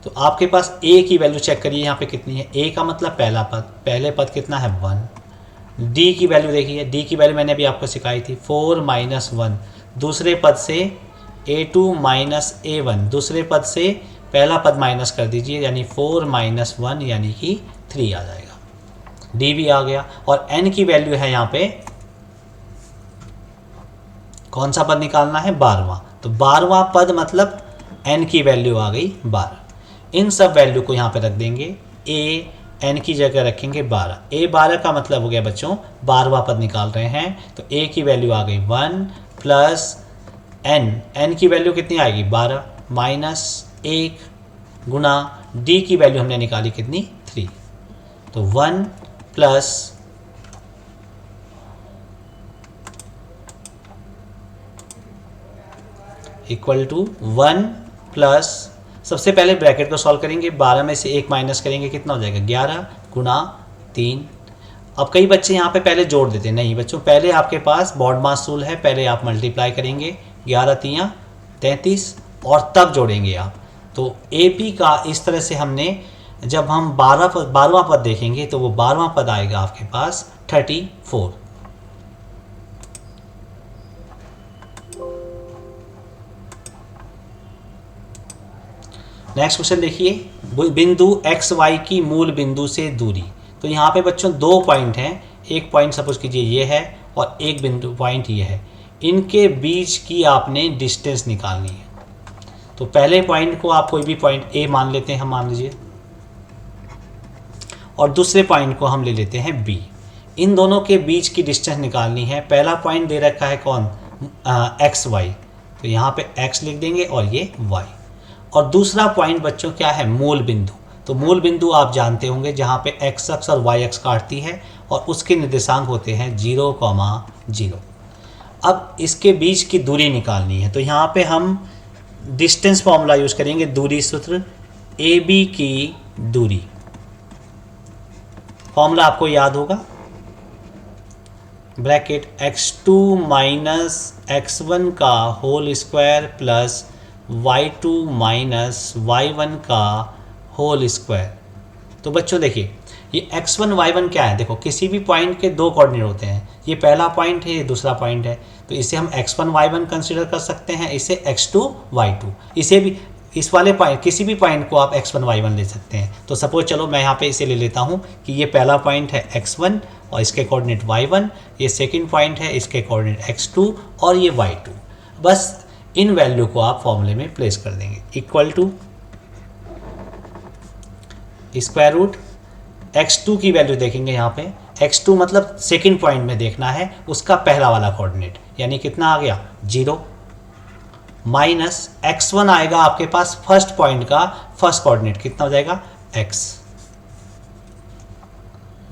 तो आपके पास A की वैल्यू चेक करिए यहाँ पे कितनी है। A का मतलब पहला पद, पहले पद कितना है 1। D की वैल्यू देखिए, D की वैल्यू मैंने अभी आपको सिखाई थी 4 - 1। दूसरे पद से A2 - A1, दूसरे पद से पहला पद माइनस कर दीजिए, यानी 4 - 1 यानी कि 3 आ जाएगा। D भी आ गया। और N की वैल्यू है यहाँ पे, कौन सा पद निकालना है 12वां। तो 12वां पद मतलब n की वैल्यू आ गई 12। इन सब वैल्यू को यहाँ पे रख देंगे। a n की जगह रखेंगे 12। a 12 का मतलब हो गया बच्चों 12वां पद निकाल रहे हैं। तो a की वैल्यू आ गई 1 + n की वैल्यू कितनी आएगी 12 - 1 गुना d की वैल्यू हमने निकाली कितनी 3। तो 1 + = 1 + सबसे पहले ब्रैकेट को सॉल्व करेंगे, 12 में से 1 माइनस करेंगे कितना हो जाएगा 11 गुना 3। अब कई बच्चे यहाँ पे पहले जोड़ देते हैं, नहीं बच्चों पहले आपके पास बॉड मास रूल है, पहले आप मल्टीप्लाई करेंगे 11 × 3 = 33 और तब जोड़ेंगे आप। तो AP का इस तरह से हमने, जब हम 12वां पद देखेंगे तो वो 12वां पद आएगा आपके पास 34। नेक्स्ट क्वेश्चन देखिए, बिंदु XY की मूल बिंदु से दूरी। तो यहाँ पे बच्चों 2 पॉइंट हैं, एक पॉइंट सपोज कीजिए ये है और एक बिंदु पॉइंट ये है, इनके बीच की आपने डिस्टेंस निकालनी है। तो पहले पॉइंट को आप कोई भी पॉइंट A मान लेते हैं, हम मान लीजिए, और दूसरे पॉइंट को हम ले लेते हैं B। इन दोनों के बीच की डिस्टेंस निकालनी है। पहला पॉइंट दे रखा है कौन एक्स वाई, तो यहाँ पे एक्स लिख देंगे और ये वाई। और दूसरा पॉइंट बच्चों क्या है, मूल बिंदु। तो मूल बिंदु आप जानते होंगे जहाँ पे एक्स अक्ष और वाई अक्ष काटती है और उसके निर्देशांक होते हैं 0,0। अब इसके बीच की दूरी निकालनी है, तो यहाँ पे हम डिस्टेंस फॉर्मूला यूज़ करेंगे, दूरी सूत्र, ए बी की दूरी। फॉर्मूला आपको याद होगा, ब्रैकेट x2 माइनस x1 का whole square plus y2 minus y1 का होल स्क्वायर। तो बच्चों देखिए, ये x1 y1 क्या है, देखो किसी भी पॉइंट के दो कोऑर्डिनेट होते हैं, ये पहला पॉइंट है, ये दूसरा पॉइंट है, तो इसे हम x1 y1 कंसीडर कर सकते हैं, इसे x2 y2, इसे भी इस वाले पॉइंट, किसी भी पॉइंट को आप x1 y1 ले सकते हैं। तो सपोज चलो मैं यहाँ पे इसे ले लेता हूँ कि ये पहला पॉइंट है x1 और इसके कोऑर्डिनेट y1, ये सेकंड पॉइंट है, इसके कोऑर्डिनेट x2 और ये y2। बस इन वैल्यू को आप फॉर्मूले में प्लेस कर देंगे, equal to square root x2 की वैल्यू देखेंगे यहाँ पे, x2 मतलब सेकंड पॉइंट में देखना है, उसका पहला वाला कोऑर्डिनेट, यानी कितना आ गया 0, माइनस x1 आएगा आपके पास फर्स्ट पॉइंट का फर्स्ट कोऑर्डिनेट, कितना हो जाएगा x,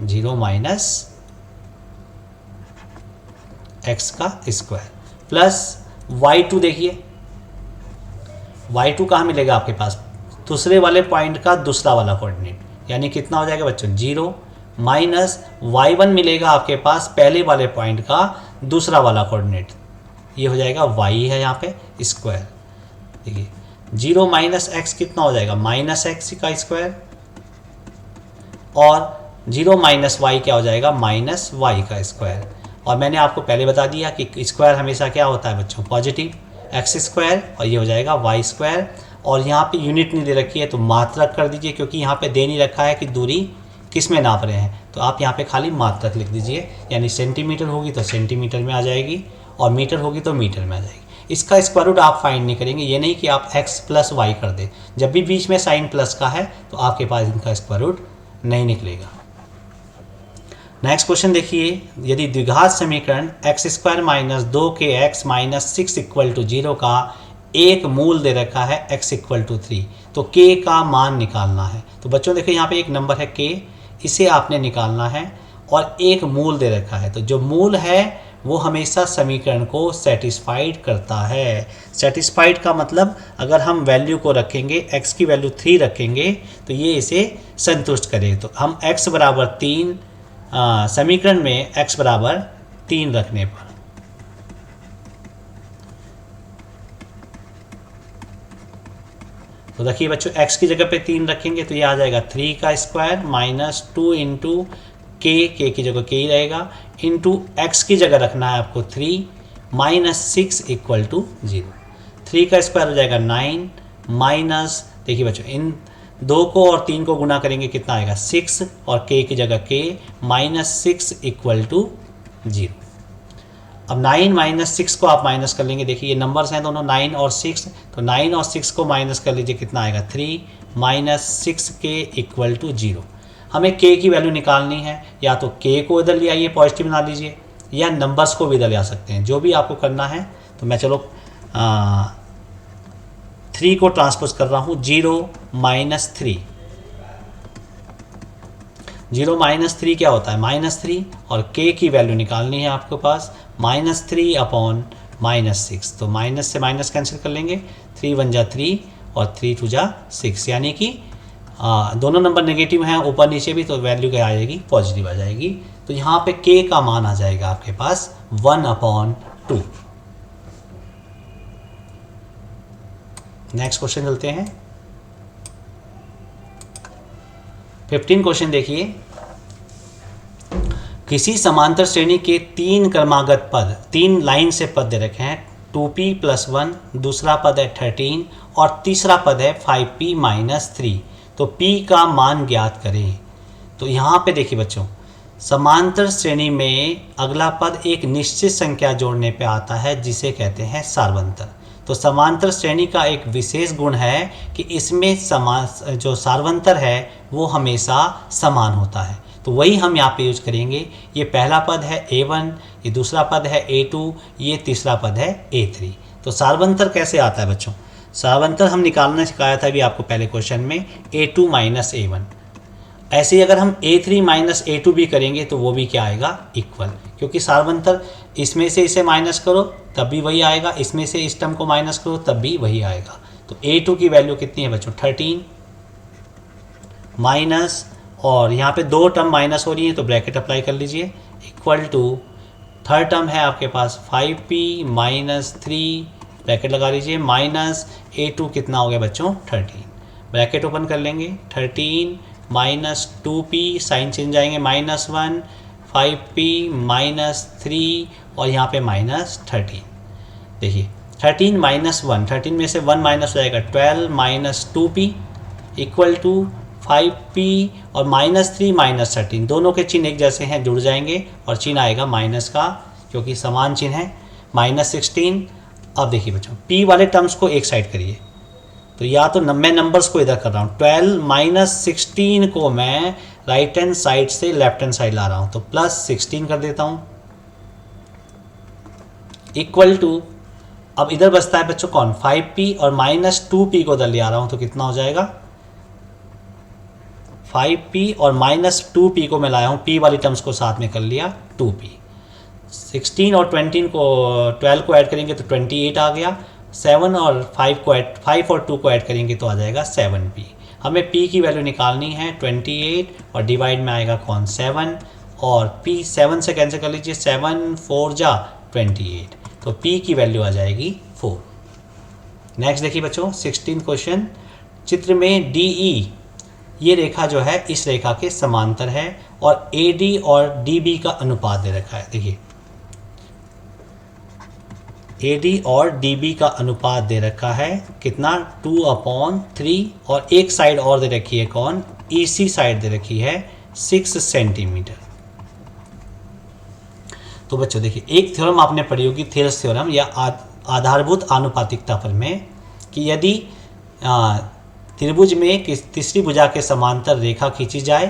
0 माइनस x का स्क्वायर प्लस y2, देखिए y2 कहाँ मिलेगा आपके पास, दूसरे वाले पॉइंट का दूसरा वाला कोऑर्डिनेट, यानी कितना हो जाएगा बच्चों 0 माइनस y1 मिलेगा आपके पास पहले वाले पॉइंट का दूसरा वाला कोऑर्डिनेट, ये हो जाएगा y है यहाँ पे स्क्वायर। देखिए 0 माइनस एक्स कितना हो जाएगा, माइनस एक्स का स्क्वायर, और 0 माइनस वाई क्या हो जाएगा, माइनस वाई का स्क्वायर। और मैंने आपको पहले बता दिया कि स्क्वायर हमेशा क्या होता है बच्चों, पॉजिटिव, एक्स स्क्वायर, और ये हो जाएगा वाई स्क्वायर। और यहाँ पे यूनिट नहीं दे रखी है तो मात्रक कर दीजिए, क्योंकि यहाँ पे दे नहीं रखा है कि दूरी किस में नाप रहे हैं, तो आप यहाँ पे खाली मात्रक लिख दीजिए, यानी सेंटीमीटर होगी तो सेंटीमीटर में आ जाएगी और मीटर होगी तो मीटर में आ जाएगी। इसका स्क्वायर रूट आप फाइंड नहीं करेंगे, ये नहीं कि आप x प्लस वाई कर दें, जब भी बीच में साइन प्लस का है तो आपके पास इनका स्क्वायर रूट नहीं निकलेगा। नेक्स्ट क्वेश्चन देखिए, यदि द्विघात समीकरण x square minus 2kx minus 6 equal to 0 का एक मूल दे रखा है x इक्वल टू 3, तो k का मान निकालना है। तो बच्चों देखिए यहाँ पे एक नंबर है k, इसे आपने निकालना है, और एक मूल दे रखा है, तो जो मूल है वो हमेशा समीकरण को सेटिस्फाइड करता है। सेटिस्फाइड का मतलब अगर हम वैल्यू को रखेंगे, x की वैल्यू 3 रखेंगे तो ये इसे संतुष्ट करे। तो हम x बराबर 3 समीकरण में x बराबर 3 रखने पर तो देखिए बच्चों, x की जगह पे 3 रखेंगे तो ये आ जाएगा 3 का स्क्वायर माइनस 2 इंटू k की जगह k ही रहेगा, इंटू x की जगह रखना है आपको 3 माइनस 6 इक्वल टू 0। 3 का स्क्वायर हो जाएगा 9 माइनस, देखिए बच्चों इन 2 को और 3 को गुना करेंगे कितना आएगा 6, और k की जगह k माइनस 6 इक्वल टू 0। अब 9 माइनस 6 को आप माइनस कर लेंगे, देखिए ये नंबर्स हैं दोनों 9 और 6, तो 9 और 6 को माइनस कर लीजिए, कितना आएगा 3 माइनस 6k इक्वल टू 0। हमें k की वैल्यू निकालनी है, या तो k को इधर ले आइए पॉजिटिव बना लीजिए, या नंबर्स को भी इधर ले आ सकते हैं, जो भी आपको करना है। तो मैं चलो 3 को ट्रांसपोज कर रहा हूँ, 0 माइनस 3, 0 माइनस 3 क्या होता है -3, और k की वैल्यू निकालनी है आपके पास -3 अपॉन -6, तो माइनस से माइनस कैंसिल कर लेंगे, 3 1 जा 3 और 3 2 जा 6, यानी कि दोनों नंबर नेगेटिव हैं ऊपर नीचे भी, तो वैल्यू क्या आ जाएगी, पॉजिटिव आ जाएगी। तो यहाँ पे k का मान आ जाएगा आपके पास 1/2। नेक्स्ट क्वेश्चन चलते हैं, 15 क्वेश्चन देखिए, किसी समांतर श्रेणी के 3 क्रमागत पद 3 लाइन से पद दे रखे हैं, 2p + 1, दूसरा पद है 13 और तीसरा पद है 5p - 3, तो p का मान ज्ञात करें। तो यहाँ पे देखिए बच्चों, समांतर श्रेणी में अगला पद एक निश्चित संख्या जोड़ने पे आता है, जिसे कहते हैं सार्वंतर। तो समांतर श्रेणी का एक विशेष गुण है कि इसमें जो सार्वंतर है वो हमेशा समान होता है। तो वही हम यहाँ पे यूज करेंगे। ये पहला पद है A1, ये दूसरा पद है A2, ये तीसरा पद है A3। तो सार्वंतर कैसे आता है बच्चों? सार्वंतर हम निकालना सिखाया था अभी आपको पहले क्वेश्चन में, A2 माइनस A1। ऐसे ही अगर हम A3 माइनस A2 भी करेंगे तो वो भी क्या आएगा? इक्वल, क्योंकि सार्वंतर इसमें से इसे माइनस करो तब भी वही आएगा, इसमें से इस टर्म को माइनस करो तब भी वही आएगा। तो A2 की वैल्यू कितनी है बच्चों? 13 माइनस, और यहाँ पे दो टर्म माइनस हो रही है तो ब्रैकेट अप्लाई कर लीजिए, इक्वल टू थर्ड टर्म है आपके पास 5p माइनस 3, ब्रैकेट लगा लीजिए, माइनस A2 कितना हो गया बच्चों? 13, ब्रैकेट ओपन कर लेंगे, 13 माइनस 2p, साइन चेंज आएंगे, -1, 5p माइनस 3 और यहाँ पे माइनस 13। देखिए 13 माइनस 1, 13 में से 1 माइनस हो जाएगा 12 minus 2p equal to 5p और -3 माइनस 13, दोनों के चिन्ह एक जैसे हैं, जुड़ जाएंगे और चिन्ह आएगा माइनस का, क्योंकि समान चिन्ह है, -16। अब देखिए बच्चों p वाले टर्म्स को एक साइड करिए, तो या तो मैं नंबर्स को इधर कर रहा हूँ, 12 माइनस 16 को मैं राइट हैंड साइड से लेफ्ट हैंड साइड ला रहा हूँ, तो +16 कर देता हूँ, इक्वल टू, अब इधर बचता है बच्चों कौन? 5p और -2p को इधर ले आ रहा हूँ, तो कितना हो जाएगा? 5p और -2p को मैं लाया हूँ, p वाली टर्म्स को साथ में कर लिया, 2p। 16 और 12 को ऐड करेंगे तो 28 आ गया, 7 और 5 और 2 को ऐड करेंगे तो आ जाएगा 7p। हमें p की वैल्यू निकालनी है 28 और डिवाइड में आएगा कौन? 7, और p 7 से कैंसिल कर लीजिए, 7 4 जा 28, तो p की वैल्यू आ जाएगी 4। नेक्स्ट देखिए बच्चों 16 क्वेश्चन, चित्र में DE ये रेखा जो है इस रेखा के समांतर है और AD और DB का अनुपात दे रखा है। देखिए AD और DB का अनुपात दे रखा है कितना? 2/3, और एक साइड और दे रखी है कौन? EC साइड दे रखी है 6 सेंटीमीटर। तो बच्चों देखिए एक थ्योरम आपने पढ़ी होगी, थेल्स थ्योरम या आधारभूत आनुपातिकता प्रमेय, कि यदि त्रिभुज में तीसरी भुजा के समांतर रेखा खींची जाए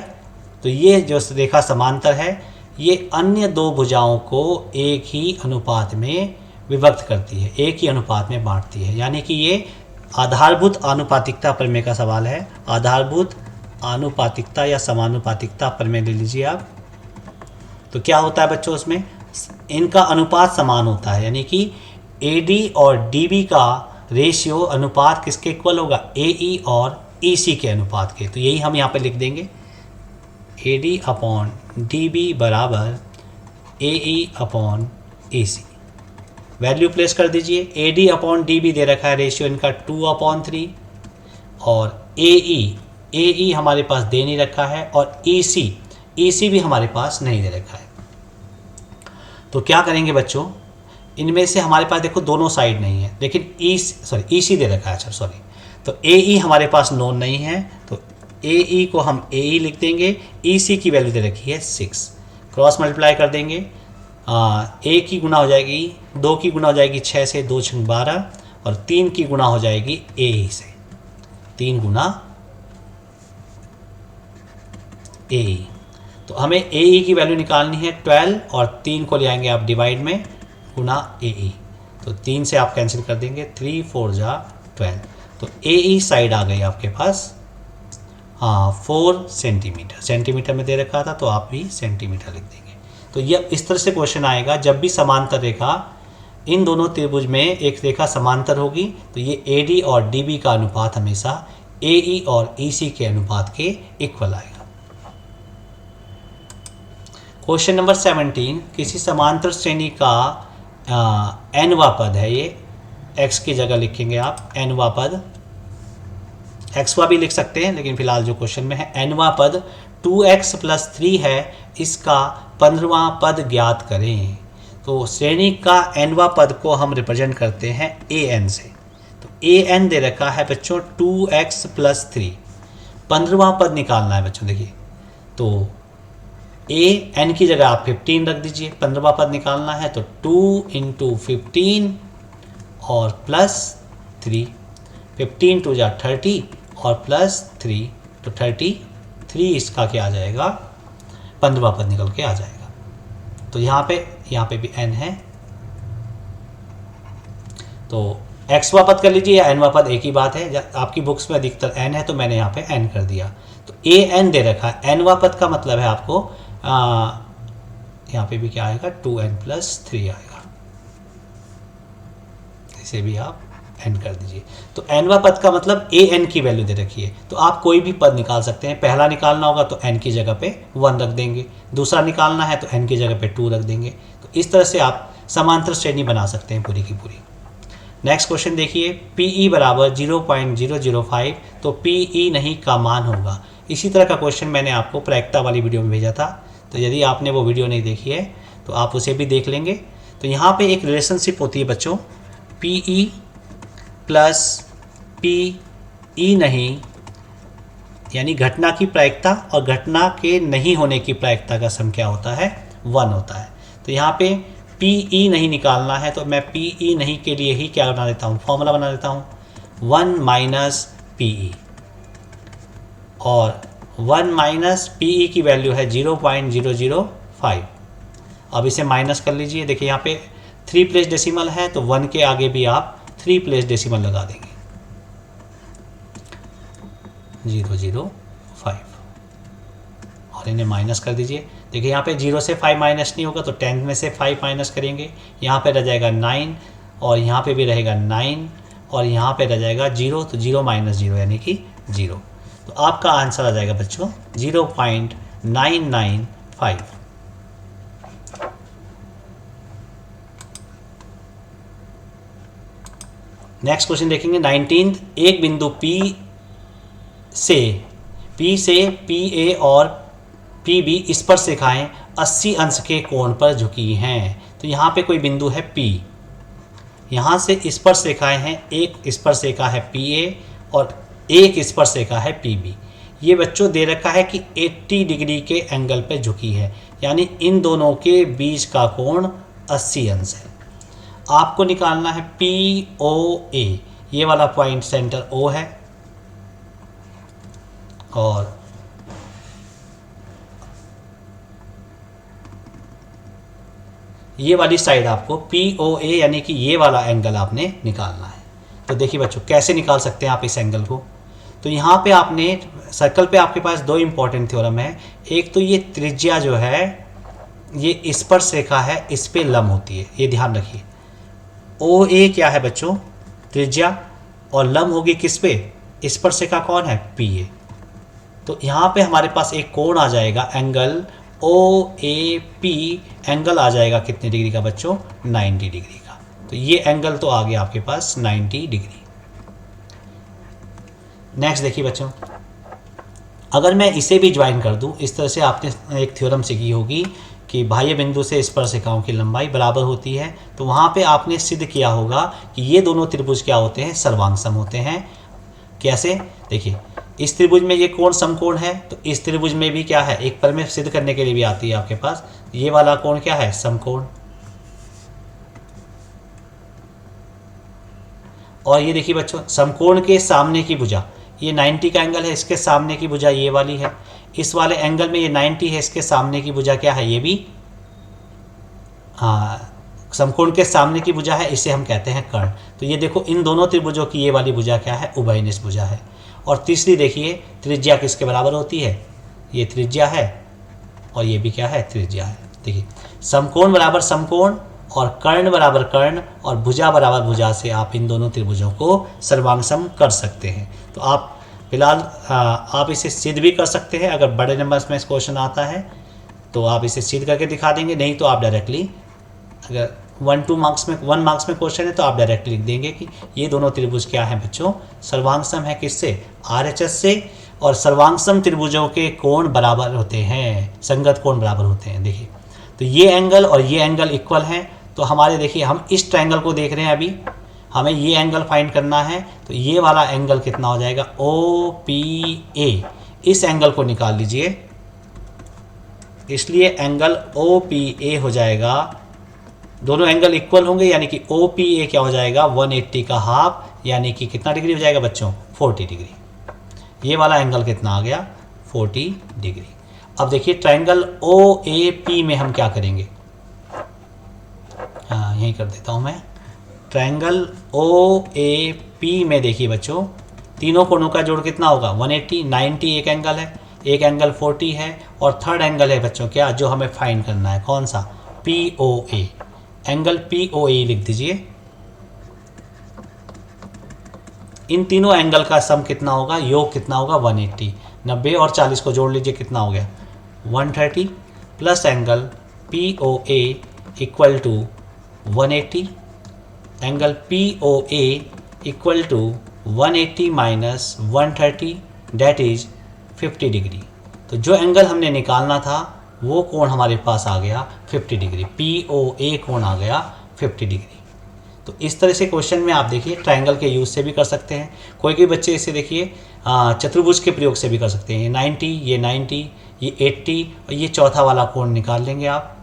तो ये जो रेखा समांतर है ये अन्य दो भुजाओं को एक ही अनुपात में विभक्त करती है, एक ही अनुपात में बांटती है। यानी कि ये आधारभूत आनुपातिकता प्रमेय का सवाल है। आधारभूत आनुपातिकता या समानुपातिकता प्रमेय ले लीजिए आप। तो क्या होता है बच्चों, उसमें इनका अनुपात समान होता है, यानी कि AD और DB का रेशियो अनुपात किसके इक्वल होगा? AE और EC के अनुपात के। तो यही हम यहाँ पे लिख देंगे, AD/DB बराबर AE/EC। वैल्यू प्लेस कर दीजिए, AD/DB दे रखा है रेशियो इनका 2/3, और AE हमारे पास दे नहीं रखा है, और EC भी हमारे पास नहीं दे रखा है। तो क्या करेंगे बच्चों, इनमें से हमारे पास देखो दोनों साइड नहीं है, लेकिन EC दे रखा है, अच्छा सॉरी, तो AE हमारे पास नोन नहीं है, तो AE को हम AE लिख देंगे, EC की वैल्यू दे रखी है 6, क्रॉस मल्टीप्लाई कर देंगे, A की गुना हो जाएगी 2 की गुना हो जाएगी 6 से, 2 × 12, और 3 की गुना हो जाएगी AE से, 3 गुना AE। तो हमें AE की वैल्यू निकालनी है 12, और 3 को ले आएंगे आप डिवाइड में, गुना AE, तो 3 से आप कैंसिल कर देंगे, 3 4 जा 12, तो AE साइड आ गई आपके पास 4 सेंटीमीटर। सेंटीमीटर में दे रखा था तो आप भी सेंटीमीटर लिख देंगे। तो यह इस तरह से क्वेश्चन आएगा, जब भी समांतर रेखा, इन दोनों त्रिभुज में एक रेखा समांतर होगी तो ये AD और DB का अनुपात हमेशा AE और EC के अनुपात के इक्वल आएगा। क्वेश्चन नंबर 17, किसी समांतर श्रेणी का nवा पद है, ये x की जगह लिखेंगे आप nवा पद, xवा भी लिख सकते हैं, लेकिन फिलहाल जो क्वेश्चन में है nवा पद 2x + 3 है, इसका 15वां पद ज्ञात करें। तो श्रेणी का nवा पद को हम रिप्रेजेंट करते हैं an से। तो an दे रखा है बच्चों 2x + 3, 15वां पद निकालना है बच्चों। देखिए तो an की जगह आप 15 रख दीजिए, 15वां पद निकालना है, तो 2 × 15 और +3, 15 2 जा 30 और +3, तो 33 इसका क्या आ जाएगा? 15वां पद निकल के आ जाएगा। तो यहाँ पे भी n है, तो xवां पद कर लीजिए या nवां पद, एक ही बात है। आपकी बुक्स में अधिकतर n है तो मैंने यहाँ पे n कर दिया। तो an दे रखा है, nवां पद का मतलब है आपको यहाँ पे भी क्या आएगा, 2n+3 आएगा, इसे भी आप n कर दीजिए। तो nवां पद का मतलब an की वैल्यू दे रखी है, तो आप कोई भी पद निकाल सकते हैं। पहला निकालना होगा तो n की जगह पे 1 रख देंगे, दूसरा निकालना है तो n की जगह पे 2 रख देंगे। तो इस तरह से आप समांतर श्रेणी बना सकते हैं पूरी की पूरी। नेक्स्ट क्वेश्चन देखिए, PE बराबर 0.005, तो PE नहीं का मान होगा। इसी तरह का क्वेश्चन मैंने आपको प्रायिकता वाली वीडियो में भेजा था, तो यदि आपने वो वीडियो नहीं देखी है तो आप उसे भी देख लेंगे। तो यहाँ पे एक रिलेशनशिप होती है बच्चों, PE प्लस PE नहीं, यानी घटना की प्रायिकता और घटना के नहीं होने की प्रायिकता का सम क्या होता है, 1 होता है। तो यहाँ पे PE नहीं निकालना है तो मैं PE नहीं के लिए ही क्या बना देता हूँ, फॉर्मूला बना देता हूँ, 1 - PE, और 1 - PE की वैल्यू है 0.005। अब इसे माइनस कर लीजिए, देखिए यहाँ पे 3 प्लेस डेसिमल है तो 1 के आगे भी आप 3 प्लेस डेसिमल लगा देंगे, 0.005, और इन्हें माइनस कर दीजिए। देखिए यहाँ पे 0 से 5 माइनस नहीं होगा तो 10 में से 5 माइनस करेंगे, यहाँ पे रह जाएगा 9, और यहाँ पे भी रहेगा 9, और यहाँ पे रह जाएगा 0, तो 0 - 0 यानी कि 0। तो आपका आंसर आ जाएगा बच्चों 0.995। नेक्स्ट क्वेश्चन देखेंगे 19, एक बिंदु P से PA और PB स्पर्शरेखाएं 80 अंश के कोण पर झुकी हैं। तो यहाँ पे कोई बिंदु है P, यहाँ से स्पर्शरेखाएं हैं, एक स्पर्शरेखा है PA और एक स्पर्शरेखा है PB। ये बच्चों दे रखा है कि 80 डिग्री के एंगल पे झुकी है, यानी इन दोनों के बीच का कोण 80 अंश है। आपको निकालना है POA, ये वाला पॉइंट सेंटर O है, और ये वाली साइड आपको POA यानी कि ये वाला एंगल आपने निकालना है। तो देखिए बच्चों कैसे निकाल सकते हैं आप इस एंगल को। तो यहाँ पे आपने सर्कल पे आपके पास 2 इंपॉर्टेंट थ्योरम है। एक तो ये त्रिज्या जो है ये स्पर्शरेखा है, इस पे लंब होती है, ये ध्यान रखिए। OA क्या है बच्चों, त्रिज्या, और लंब होगी किस पे, स्पर्शरेखा कौन है, PA। तो यहाँ पे हमारे पास एक कोण आ जाएगा, एंगल OAP, एंगल आ जाएगा कितने डिग्री का बच्चों, 90 डिग्री का। तो ये एंगल तो आ गया आपके पास 90 डिग्री। नेक्स्ट देखिए बच्चों, अगर मैं इसे भी ज्वाइन कर दूं, इस तरह से आपने एक थ्योरम सीखी होगी कि बाह्य बिंदु से स्पर्शरेखाओं की लंबाई बराबर होती है। तो वहाँ पे आपने सिद्ध किया होगा कि ये दोनों त्रिभुज क्या होते हैं, सर्वांग होते हैं। कैसे, देखिए इस त्रिभुज में ये कोण समकोण है, तो इस त्रिभुज में भी क्या है, एक प्रमेय सिद्ध करने के लिए भी आती है आपके पास, ये वाला कोण क्या है, समकोण। और ये देखिए बच्चों, समकोण के सामने की भुजा, ये 90 का एंगल है, इसके सामने की भुजा ये वाली है। इस वाले एंगल में ये 90 है, इसके सामने की भुजा क्या है, ये भी समकोण के सामने की भुजा है, इसे हम कहते हैं कर्ण। तो ये देखो इन दोनों त्रिभुजों की ये वाली भुजा क्या है, उभयनिष्ठ भुजा है। और तीसरी देखिए, त्रिज्या किसके बराबर होती है, ये त्रिज्या है, और ये भी क्या है, त्रिज्या है। देखिए समकोण बराबर समकोण, और कर्ण बराबर कर्ण, और भुजा बराबर भुजा से आप इन दोनों त्रिभुजों को सर्वांग कर सकते हैं। तो आप फिलहाल आप इसे सिद्ध भी कर सकते हैं, अगर बड़े नंबर्स में क्वेश्चन आता है तो आप इसे सिद्ध करके दिखा देंगे, नहीं तो आप डायरेक्टली, अगर 1 मार्क्स में क्वेश्चन है तो आप डायरेक्टली लिख देंगे कि ये दोनों त्रिभुज क्या हैं बच्चों, सर्वांग है किससे, RHS से, और सर्वांग त्रिभुजों के कोण बराबर होते हैं, संगत कोण बराबर होते हैं। देखिए तो ये एंगल और ये एंगल इक्वल हैं, तो हमारे देखिए हम इस ट्रायंगल को देख रहे हैं, अभी हमें ये एंगल फाइंड करना है, तो ये वाला एंगल कितना हो जाएगा, OPA। इस एंगल को निकाल लीजिए, इसलिए एंगल OPA हो जाएगा, दोनों एंगल इक्वल होंगे, यानी कि OPA क्या हो जाएगा, 180 का हाफ, यानी कि कितना डिग्री हो जाएगा बच्चों, 40 डिग्री। ये वाला एंगल कितना आ गया, 40 डिग्री। अब देखिए ट्रायंगल ओ ए पी में हम क्या करेंगे, हाँ यही कर देता हूँ मैं। ट्रायंगल ओ ए पी में देखिए बच्चों, तीनों कोणों का जोड़ कितना होगा 180, 90 एक एंगल है, एक एंगल 40 है, और थर्ड एंगल है बच्चों क्या, जो हमें फाइंड करना है, कौन सा, पी ओ ए। एंगल पी ओ ए लिख दीजिए। इन तीनों एंगल का सम कितना होगा, योग कितना होगा 180। 90 और 40 को जोड़ लीजिए, कितना हो गया 130, plus angle P O A equal to 180, angle P O A equal to 180 minus 130 that is 50 degree. तो जो एंगल हमने निकालना था वो कोण हमारे पास आ गया 50 डिग्री, पी ओ ए कोण आ गया 50 डिग्री। तो इस तरह से क्वेश्चन में आप देखिए ट्रायंगल के यूज़ से भी कर सकते हैं, कोई बच्चे इसे देखिए चतुर्भुज के प्रयोग से भी कर सकते हैं। ये 90, ये 90, ये 80 और ये चौथा वाला कोण निकाल लेंगे आप।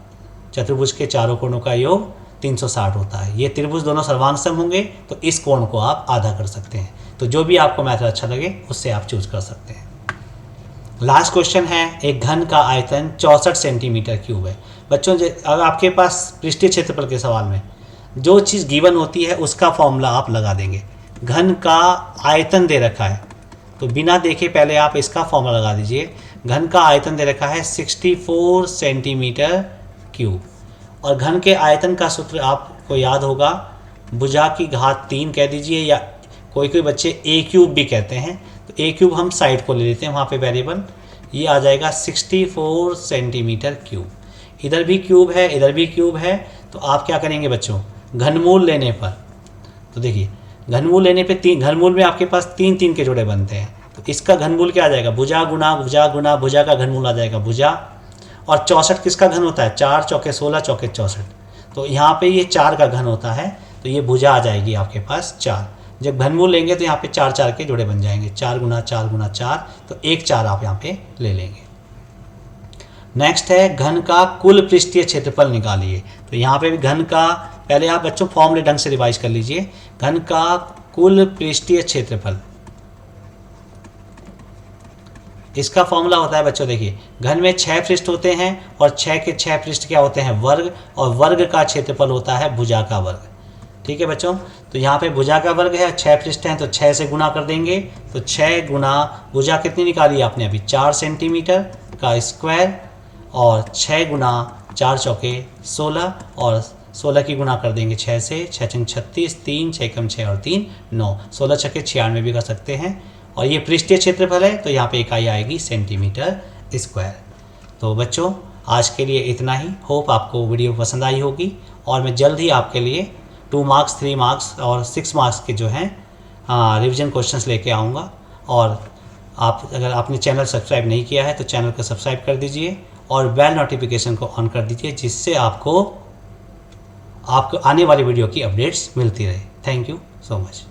चतुर्भुज के चारों कोणों का योग 360 होता है। ये त्रिभुज दोनों सर्वांग सम होंगे तो इस कोण को आप आधा कर सकते हैं। तो जो भी आपको मेथड अच्छा लगे उससे आप चूज कर सकते हैं। लास्ट क्वेश्चन है, एक घन का आयतन 64 सेंटीमीटर क्यूब है। बच्चों अगर आपके पास पृष्ठीय क्षेत्रफल के सवाल में जो चीज़ गिवन होती है उसका फॉर्मूला आप लगा देंगे। घन का आयतन दे रखा है तो बिना देखे पहले आप इसका फॉर्मूला लगा दीजिए। घन का आयतन दे रखा है 64 सेंटीमीटर क्यूब, और घन के आयतन का सूत्र आपको याद होगा, भुजा की घात 3 कह दीजिए, या कोई बच्चे ए क्यूब भी कहते हैं। तो ए क्यूब हम साइड को ले लेते हैं, वहाँ पे वेरिएबल, ये आ जाएगा 64 सेंटीमीटर क्यूब। इधर भी क्यूब है, इधर भी क्यूब है, तो आप क्या करेंगे बच्चों, घनमूल लेने पर, तो देखिए घनमूल लेने पे घनमूल में आपके पास 3 के जोड़े बनते हैं। तो इसका घनमूल क्या आ जाएगा, भुजा गुना भुजा गुना भुजा का घनमूल आ जाएगा भुजा। और 64 किसका घन होता है, 4 चौके 16 चौके 64, तो यहाँ पे ये 4 का घन होता है, तो ये भुजा आ जाएगी आपके पास 4। जब घनमूल लेंगे तो यहाँ पे 4 के जोड़े बन जाएंगे, 4 गुना 4 गुना 4, तो 1 4 आप यहाँ पे ले लेंगे। नेक्स्ट है घन का कुल पृष्ठीय क्षेत्रफल निकालिए। तो यहाँ पे भी घन का, पहले आप बच्चों फॉर्मूले ढंग से रिवाइज कर लीजिए। घन का कुल पृष्ठीय क्षेत्रफल, इसका फॉर्मूला होता है बच्चों, देखिए घन में 6 पृष्ठ होते हैं और 6 के 6 पृष्ठ क्या होते हैं, वर्ग, और वर्ग का क्षेत्रफल होता है भुजा का वर्ग। ठीक है बच्चों, तो यहाँ पे भुजा का वर्ग है, 6 पृष्ठ हैं तो 6 से गुना कर देंगे, तो 6 गुना भुजा कितनी निकाली आपने अभी, 4 सेंटीमीटर का स्क्वायर, और 6 गुना 4 चौके 16, और 16 की गुना कर देंगे 6 से, 6 छंग 36, 3 6 कम 6 और 3 9, 16 छक्के 96 भी कर सकते हैं। और ये पृष्ठीय क्षेत्रफल है तो यहाँ पे इकाई आएगी सेंटीमीटर स्क्वायर। तो बच्चों आज के लिए इतना ही, होप आपको वीडियो पसंद आई होगी, और मैं जल्द ही आपके लिए 2 मार्क्स 3 मार्क्स और 6 मार्क्स के जो हैं रिवीजन क्वेश्चंस लेके आऊँगा। और आप अगर आपने चैनल सब्सक्राइब नहीं किया है तो चैनल को सब्सक्राइब कर दीजिए और बेल नोटिफिकेशन को ऑन कर दीजिए, जिससे आपको आने वाली वीडियो की अपडेट्स मिलती रहे। Thank you so much.